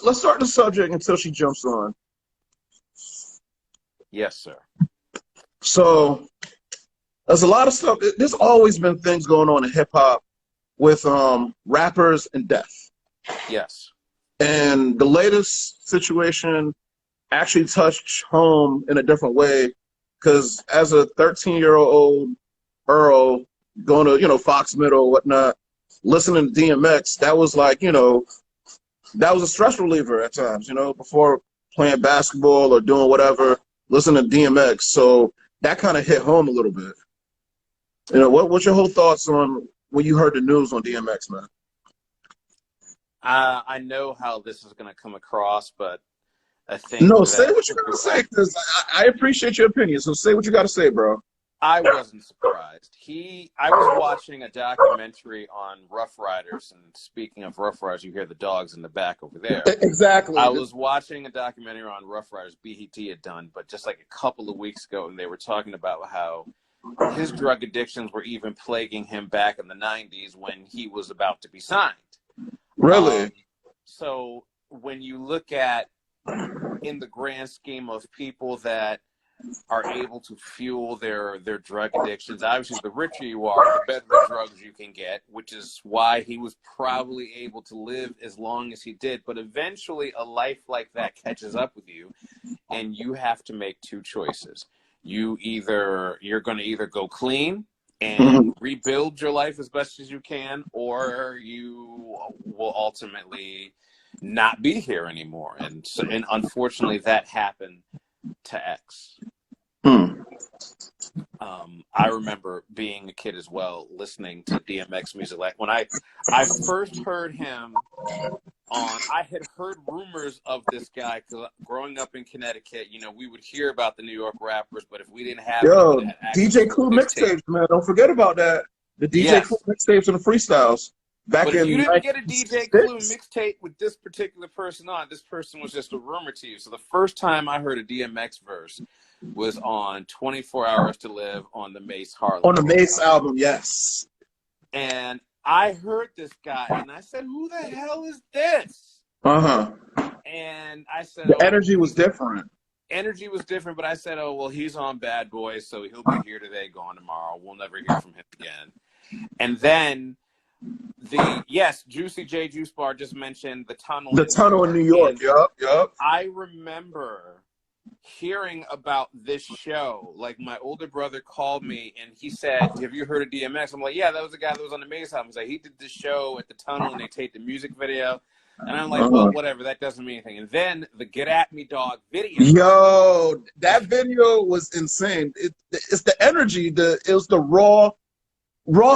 let's start the subject until she jumps on. Yes, sir. So there's a lot of stuff. There's always been things going on in hip hop with rappers and death. Yes. And the latest situation actually touched home in a different way, because as a 13-year-old Earl going to, Fox Middle, whatnot, listening to DMX, that was like, that was a stress reliever at times, before playing basketball or doing whatever, listening to DMX. So that kind of hit home a little bit. What's your whole thoughts on when you heard the news on DMX, man? I know how this is going to come across, but I think say what you got to say, because I appreciate your opinion. So say what you got to say, bro. I wasn't surprised. I was watching a documentary on Rough Riders, and speaking of Rough Riders, you hear the dogs in the back over there. Exactly. I was watching a documentary on Rough Riders BET had done, but just like a couple of weeks ago, and they were talking about how his drug addictions were even plaguing him back in the 90s when he was about to be signed. Really? So when you look at, in the grand scheme of people that are able to fuel their drug addictions, obviously the richer you are, the better drugs you can get, which is why he was probably able to live as long as he did. But eventually a life like that catches up with you, and you have to make two choices. You're going to either go clean and rebuild your life as best as you can, or you will ultimately not be here anymore. And unfortunately that happened to X. I remember being a kid as well, listening to DMX music. Like when I first heard him I had heard rumors of this guy, because growing up in Connecticut, we would hear about the New York rappers, but if we didn't have DJ Clue mixtapes, man, don't forget about that. The DJ Clue mixtapes and the freestyles. But if you didn't get a DJ Clue mixtape with this particular person on, this person was just a rumor to you. So the first time I heard a DMX verse was on 24 Hours to Live on the Mace Harlem. On the Mace album, yes. And I heard this guy, and I said, who the hell is this? And I said... The energy was different. Energy was different, but I said, oh, well, he's on Bad Boys, so he'll be here today, gone tomorrow. We'll never hear from him again. And then... Juicy J Juice Bar just mentioned the tunnel. The tunnel in New York. Yup. I remember hearing about this show. Like, my older brother called me and he said, have you heard of DMX? I'm like, yeah, that was the guy that was on the Maze album. He's like, he did this show at the tunnel and they taped the music video. And I'm like, well, whatever, that doesn't mean anything. And then the Get At Me Dog video. Yo, that video was insane. It's the energy. It was the raw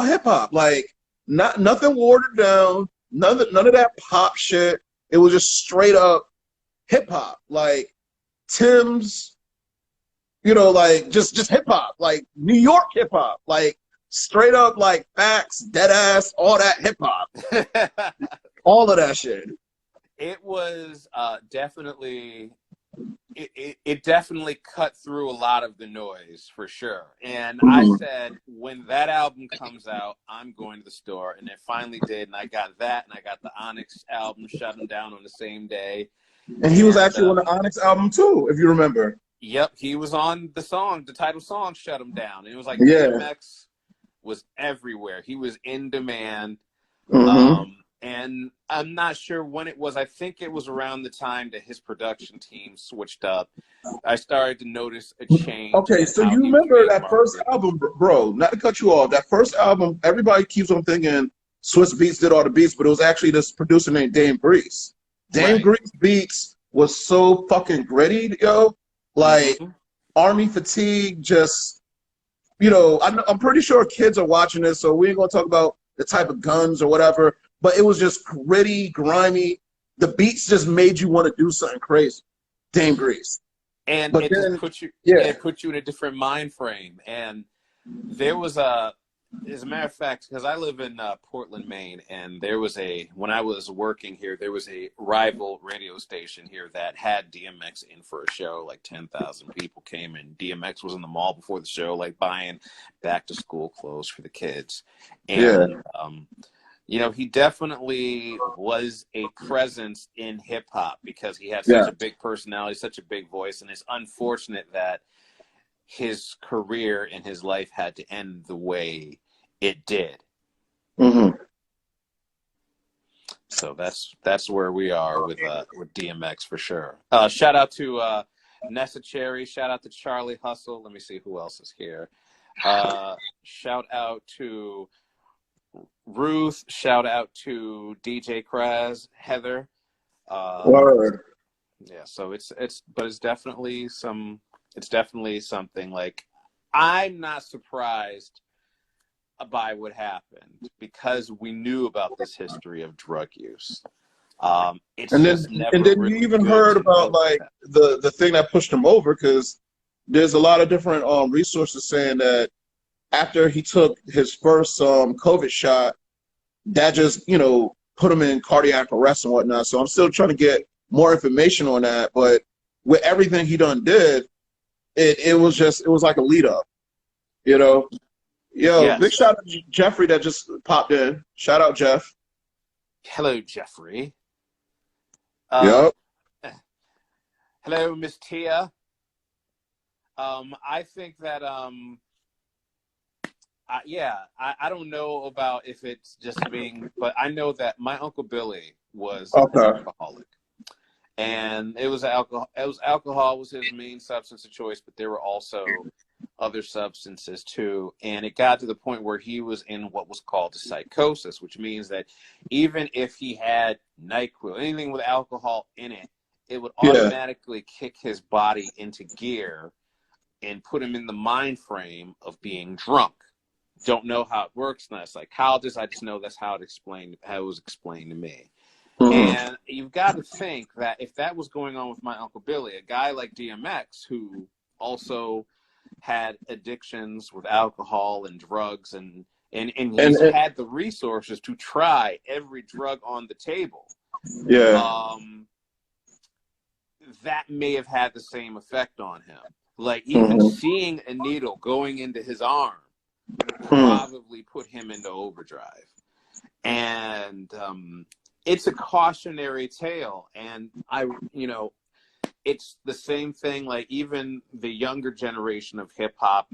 hip hop. Like, nothing watered down, none of that pop shit. It was just straight up hip hop, like Tim's, like just hip hop, like New York hip hop, like straight up, like facts, dead ass, all that hip hop, all of that shit. It was definitely. It definitely cut through a lot of the noise, for sure. And I said, when that album comes out, I'm going to the store. And it finally did. And I got that. And I got the Onyx album, Shut 'Em Down, on the same day. And he was actually on the Onyx album, too, if you remember. Yep. He was on the title song, Shut 'Em Down. And it was like DMX was everywhere. He was in demand. And I'm not sure when it was. I think it was around the time that his production team switched up. I started to notice a change. Okay, so you remember that first album, bro, not to cut you off, that first album, everybody keeps on thinking Swiss Beats did all the beats, but it was actually this producer named Dame Grease. Dame Grease beats was so fucking gritty, yo. Like, Army Fatigue just, I'm pretty sure kids are watching this, so we ain't going to talk about the type of guns or whatever. But it was just gritty, grimy. The beats just made you want to do something crazy. Dame Grease. And it just put you in a different mind frame. And there was as a matter of fact, because I live in Portland, Maine, and when I was working here, there was a rival radio station here that had DMX in for a show. Like 10,000 people came, and DMX was in the mall before the show, like buying back to school clothes for the kids. And he definitely was a presence in hip hop because he had such Yeah. a big personality, such a big voice, and it's unfortunate that his career and his life had to end the way it did. Mm-hmm. So that's where we are with DMX for sure. Shout out to Nessa Cherry. Shout out to Charlie Hustle. Let me see who else is here. Shout out to Ruth. Shout out to DJ Kraz, Heather. Word. Yeah, so it's definitely something like I'm not surprised by what happened because we knew about this history of drug use. It's And just then never really you even good heard to about know like that. the thing that pushed him over, because there's a lot of different resources saying that after he took his first COVID shot, that just put him in cardiac arrest and whatnot. So I'm still trying to get more information on that. But with everything he done did, it was like a lead up, you know. Yo, big Yes. shout out to Jeffrey that just popped in. Shout out Jeff. Hello, Jeffrey. Yep. Hello, Miss Tia. I think that I don't know about if it's just being, but I know that my Uncle Billy was an alcoholic, and it was alcohol was his main substance of choice, but there were also other substances too, and it got to the point where he was in what was called a psychosis, which means that even if he had NyQuil, anything with alcohol in it, it would automatically kick his body into gear and put him in the mind frame of being drunk. Don't know how it works, not a psychologist. I just know that's how it was explained to me. Mm-hmm. And you've got to think that if that was going on with my Uncle Billy, a guy like DMX, who also had addictions with alcohol and drugs, and he's had the resources to try every drug on the table. Yeah. That may have had the same effect on him. Like even seeing a needle going into his arm probably put him into overdrive. And it's a cautionary tale. And it's the same thing, like even the younger generation of hip hop,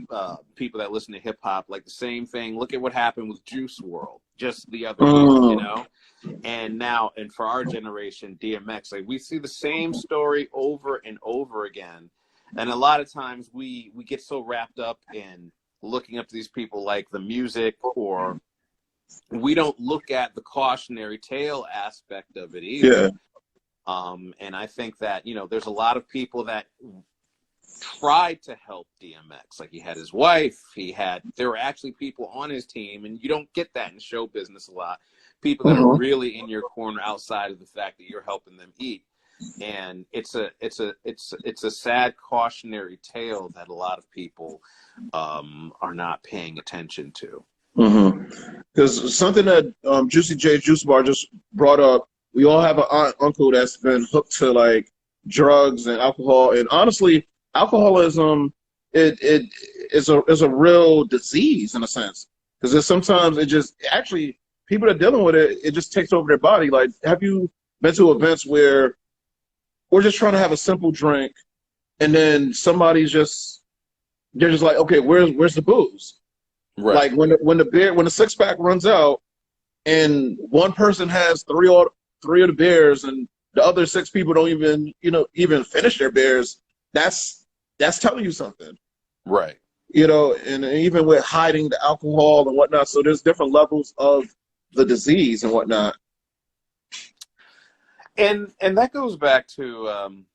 people that listen to hip hop, like the same thing. Look at what happened with Juice WRLD just the other week, and now, and for our generation, DMX, like we see the same story over and over again. And a lot of times we get so wrapped up in looking up to these people like the music, or we don't look at the cautionary tale aspect of it either. Yeah. And I think that, there's a lot of people that tried to help DMX. Like he had his wife, there were actually people on his team, and you don't get that in show business a lot. People that are really in your corner outside of the fact that you're helping them eat. And it's a sad cautionary tale that a lot of people are not paying attention to. Because something that Juicy J Juice Bar just brought up, we all have an aunt, uncle that's been hooked to like drugs and alcohol, and honestly, alcoholism it is a real disease in a sense, because sometimes it just actually people that are dealing with it just takes over their body. Like, have you been to events where we're just trying to have a simple drink, and then they're just like, okay, where's the booze? Right. Like when the 6-pack runs out, and one person has three of the beers, and the other 6 people don't even finish their beers. That's telling you something, right? And even with hiding the alcohol and whatnot, so there's different levels of the disease and whatnot. And that goes back to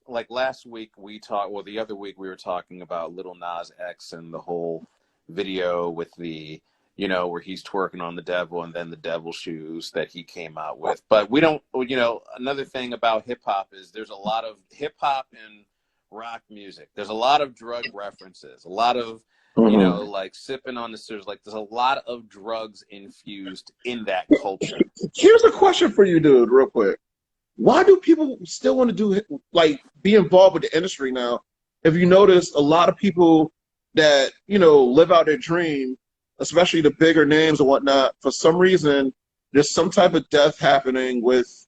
like last week the other week we were talking about Lil Nas X and the whole video with the where he's twerking on the devil, and then the devil shoes that he came out with. But we don't, another thing about hip hop is there's a lot of hip hop and rock music. There's a lot of drug references, a lot of like sipping on the stairs. Like there's a lot of drugs infused in that culture. Here's a question for you, dude, real quick. Why do people still want to be involved with the industry now? If you notice, a lot of people that, live out their dream, especially the bigger names and whatnot, for some reason, there's some type of death happening with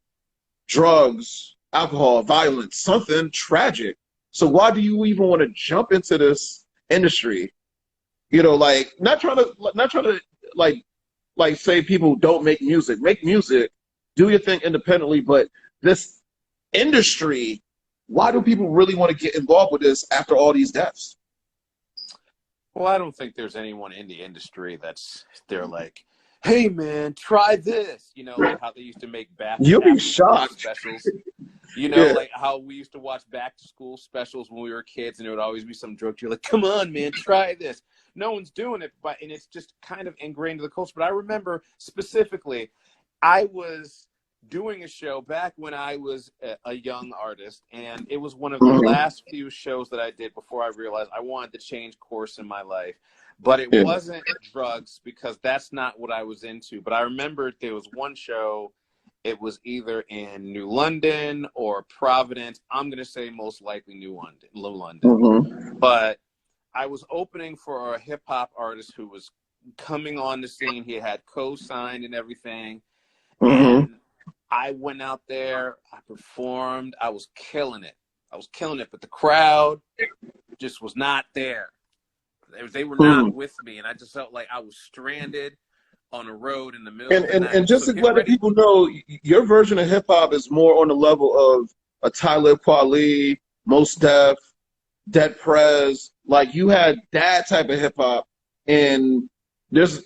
drugs, alcohol, violence, something tragic. So why do you even want to jump into this industry? You know, like not trying to like say people don't make music. Make music, do your thing independently, but this industry, why do people really want to get involved with this after all these deaths? Well, I don't think there's anyone in the industry they're like, hey man, try this. You know, like how they used to make You'll be after school shocked. specials. You know, Yeah. like how we used to watch back to school specials when we were kids, and there would always be some joke. You're like, come on, man, try this. No one's doing it, and it's just kind of ingrained in the culture. But I remember specifically, I was doing a show back when I was a young artist, and it was one of the last few shows that I did before I realized I wanted to change course in my life. But it wasn't drugs, because that's not what I was into. But I remember there was one show. It was either in New London or Providence. I'm going to say most likely New London. But I was opening for a hip hop artist who was coming on the scene. He had co-signed and everything. And I went out there, I performed, I was killing it. But the crowd just was not there. They were not with me. And I just felt like I was stranded on a road in the middle of the night. And just to let the people know, your version of hip hop is more on the level of a Talib Kweli, Mos Def, Dead Prez. Like, you had that type of hip hop, and there's,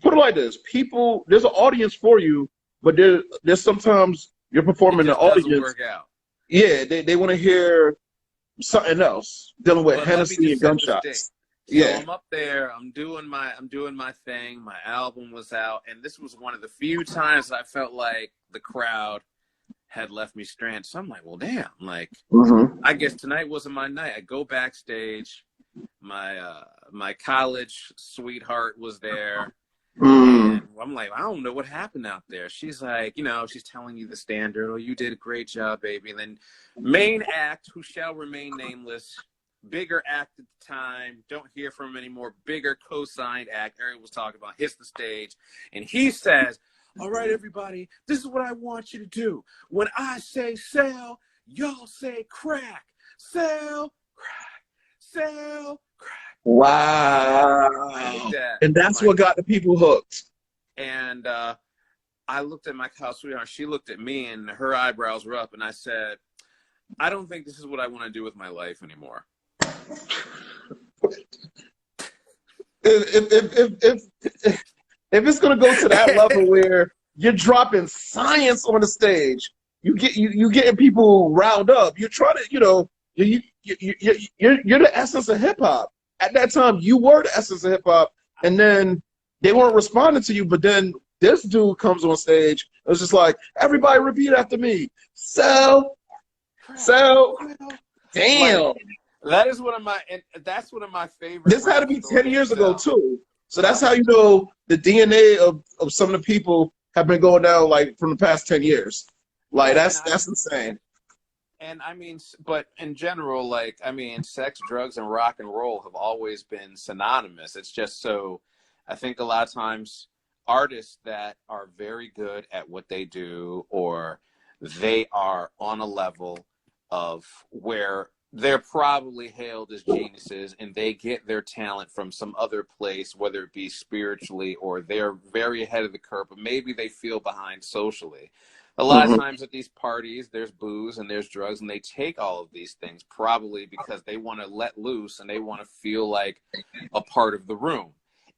put it like this, people, there's an audience for you, but there's sometimes you're performing the audience. Doesn't work out. Yeah, they want to hear something else, dealing with Hennessy and gunshots. So I'm up there, I'm doing my thing, my album was out, and this was one of the few times I felt like the crowd had left me stranded. So I'm like, well, damn, like, I guess tonight wasn't my night. I go backstage, my college sweetheart was there, and I'm like, I don't know what happened out there. She's like, you know, she's telling you the standard, oh, you did a great job, baby. And then main act, who shall remain nameless, bigger act at the time, don't hear from him anymore, bigger co-signed act, Eric was talking about, hits the stage, and he says, all right, everybody, this is what I want you to do. When I say sell, y'all say crack. Sell, crack. Sell, crack. Wow. And that's what got the people hooked. And I looked at my college sweetheart, she looked at me, and her eyebrows were up, and I said, I don't think this is what I want to do with my life anymore. If it's gonna go to that level where you're dropping science on the stage, you getting people riled up. You're trying to, you know, you're the essence of hip hop. At that time, you were the essence of hip hop, and then they weren't responding to you. But then this dude comes on stage. It was just like, everybody repeat after me. Sell. Damn. Like, that's one of my favorite. This had to be 10 years ago too. So that's how you know the DNA of some of the people have been going down, like, from the past 10 years. Like, that's insane. And I mean, but in general, like, I mean, sex, drugs, and rock and roll have always been synonymous. It's just so, I think a lot of times artists that are very good at what they do, or they are on a level of where they're probably hailed as geniuses, and they get their talent from some other place, whether it be spiritually or they're very ahead of the curve, but maybe they feel behind socially. A lot of times at these parties, there's booze and there's drugs, and they take all of these things probably because they want to let loose and they want to feel like a part of the room.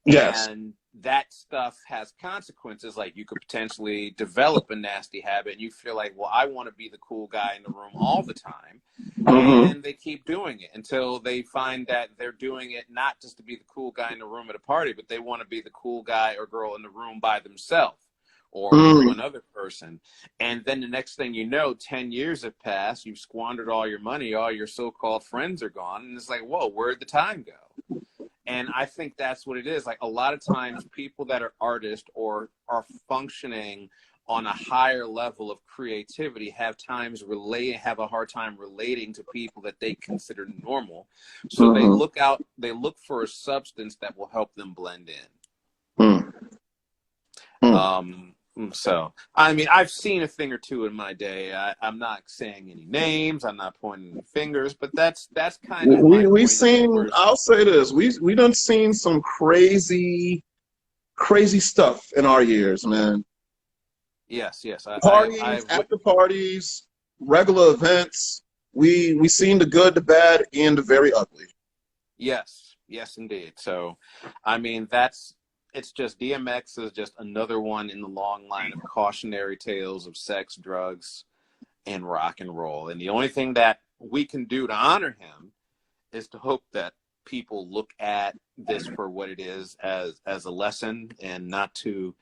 Yes. And that stuff has consequences. Like, you could potentially develop a nasty habit, and you feel like, well, I want to be the cool guy in the room all the time. And they keep doing it until they find that they're doing it not just to be the cool guy in the room at a party, but they want to be the cool guy or girl in the room by themselves or with one other person. And then the next thing you know, 10 years have passed, you've squandered all your money, all your so-called friends are gone, and it's like, whoa, where'd the time go? And I think that's what it is. Like, a lot of times people that are artists or are functioning on a higher level of creativity have a hard time relating to people that they consider normal. So they look for a substance that will help them blend in. So, I mean, I've seen a thing or two in my day. I'm not saying any names. I'm not pointing any fingers, but that's kind of my We point of it. seen. I'll say this: we done seen some crazy stuff in our years, man. Yes, yes. Parties, after parties, regular events. We seen the good, the bad, and the very ugly. Yes, yes, indeed. So, I mean, it's just DMX is just another one in the long line of cautionary tales of sex, drugs, and rock and roll. And the only thing that we can do to honor him is to hope that people look at this for what it is, as a lesson, and not to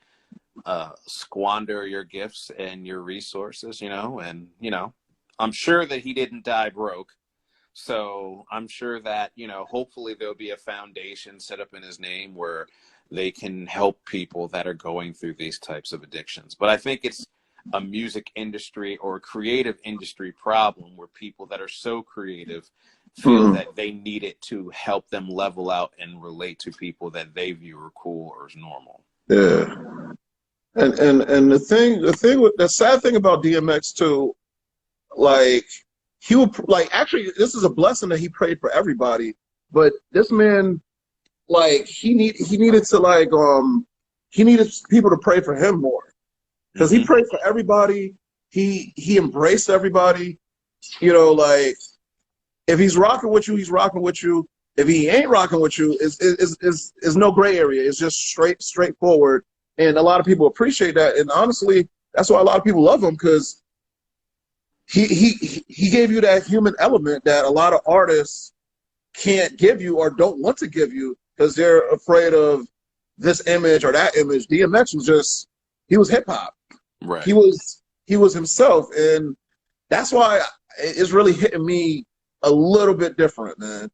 squander your gifts and your resources, and I'm sure that he didn't die broke. So I'm sure that, hopefully there'll be a foundation set up in his name where they can help people that are going through these types of addictions. But I think it's a music industry or a creative industry problem where people that are so creative feel that they need it to help them level out and relate to people that they view are cool or as normal. Yeah. And the sad thing about DMX too, like he would actually, this is a blessing that he prayed for everybody, but this man, like he needed people to pray for him more, because he prayed for everybody. He embraced everybody. Like if he's rocking with you, he's rocking with you. If he ain't rocking with you, is no gray area. It's just straightforward. And a lot of people appreciate that. And honestly, that's why a lot of people love him, because he gave you that human element that a lot of artists can't give you or don't want to give you, because they're afraid of this image or that image. DMX was he was hip hop. Right. He was himself. And that's why it's really hitting me a little bit different, man.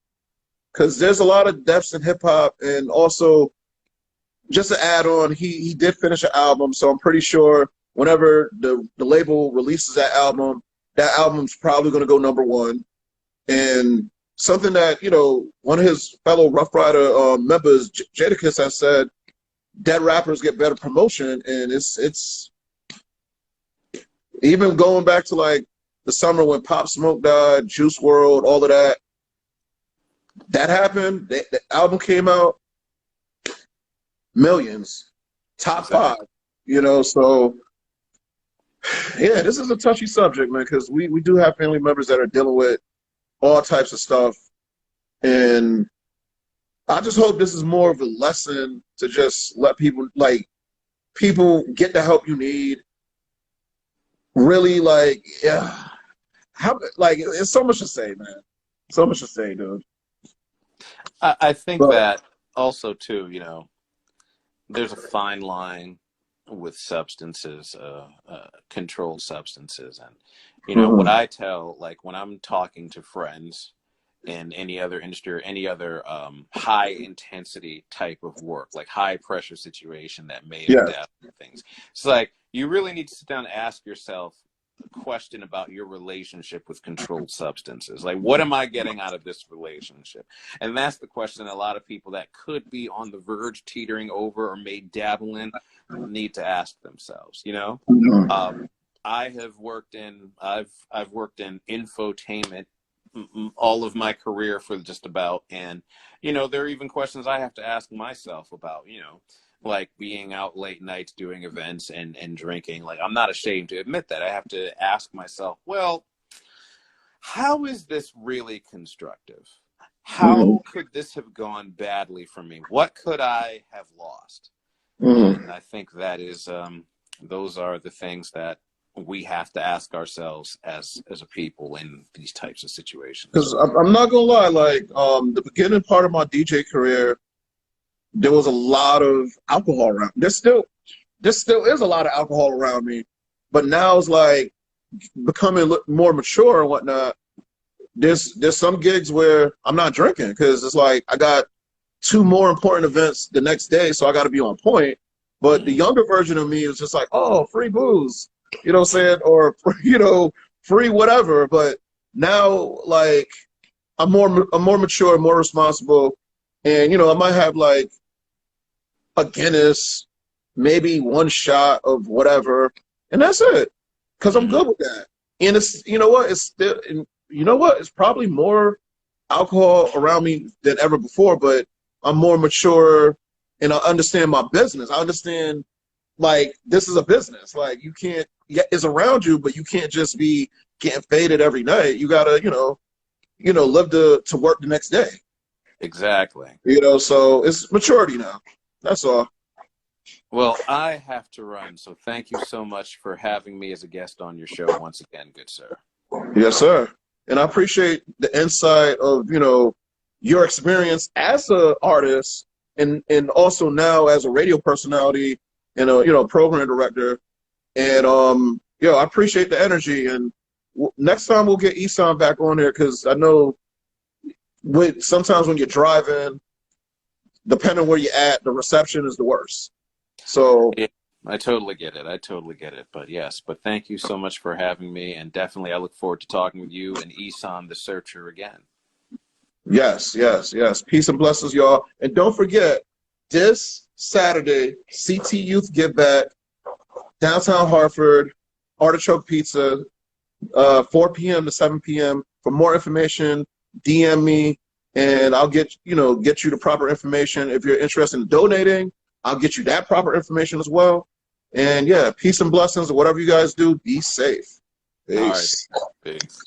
Because there's a lot of depths in hip hop. And also, just to add on, he did finish an album, so I'm pretty sure whenever the label releases that album's probably going to go #1. And something that, one of his fellow Rough Rider members, Jadakiss, has said, dead rappers get better promotion. And it's even going back to like the summer when Pop Smoke died, Juice WRLD, all of that happened. The album came out, millions, top 5, so yeah, this is a touchy subject, man, because we do have family members that are dealing with all types of stuff. And I just hope this is more of a lesson to just let people get the help you need. Really, it's so much to say, man. So much to say, dude. I think that also too, there's a fine line with substances, controlled substances. And, what I tell, like when I'm talking to friends in any other industry or any other high intensity type of work, like high pressure situation that may have death and things, it's like you really need to sit down and ask yourself a question about your relationship with controlled substances. Like, what am I getting out of this relationship? And that's the question a lot of people that could be on the verge, teetering over, or may dabble in, need to ask themselves. I've worked in infotainment all of my career for just about, and there are even questions I have to ask myself about, like being out late nights doing events and drinking. Like, I'm not ashamed to admit that. I have to ask myself, well, how is this really constructive? How could this have gone badly for me? What could I have lost? And I think that is, those are the things that we have to ask ourselves as a people in these types of situations. Because I'm not gonna lie, the beginning part of my DJ career, there was a lot of alcohol around. There still is a lot of alcohol around me, but now it's like becoming more mature and whatnot. There's some gigs where I'm not drinking because it's like I got 2 more important events the next day, so I got to be on point. But the younger version of me is just like, oh, free booze, you know what I'm saying, or free whatever. But now, like, I'm more mature, more responsible, and I might have like a Guinness, maybe one shot of whatever, and that's it. Because I'm good with that. And it's, you know what, it's still, you know what, it's probably more alcohol around me than ever before, but I'm more mature and I understand my business. I understand, like, this is a business. Like, you can't, yeah, it's around you, but you can't just be getting faded every night. You gotta, live to work the next day. Exactly. So it's maturity now. That's all. Well, I have to run, so thank you so much for having me as a guest on your show once again, good sir. Yes, sir. And I appreciate the insight of, your experience as an artist and also now as a radio personality and a program director. And I appreciate the energy. And next time we'll get Eson back on here, because I know sometimes when you're driving, depending where you're at, the reception is the worst. So yeah, I totally get it. But yes, thank you so much for having me. And definitely I look forward to talking with you and Eson the Searcher again. Yes. Peace and blessings, y'all. And don't forget, this Saturday, CT Youth Give Back, downtown Hartford, Artichoke Pizza, 4 p.m. to 7 p.m. For more information, DM me, and I'll get you the proper information. If you're interested in donating, I'll get you that proper information as well. And yeah, peace and blessings. Whatever you guys do, be safe. Peace. All right. Peace.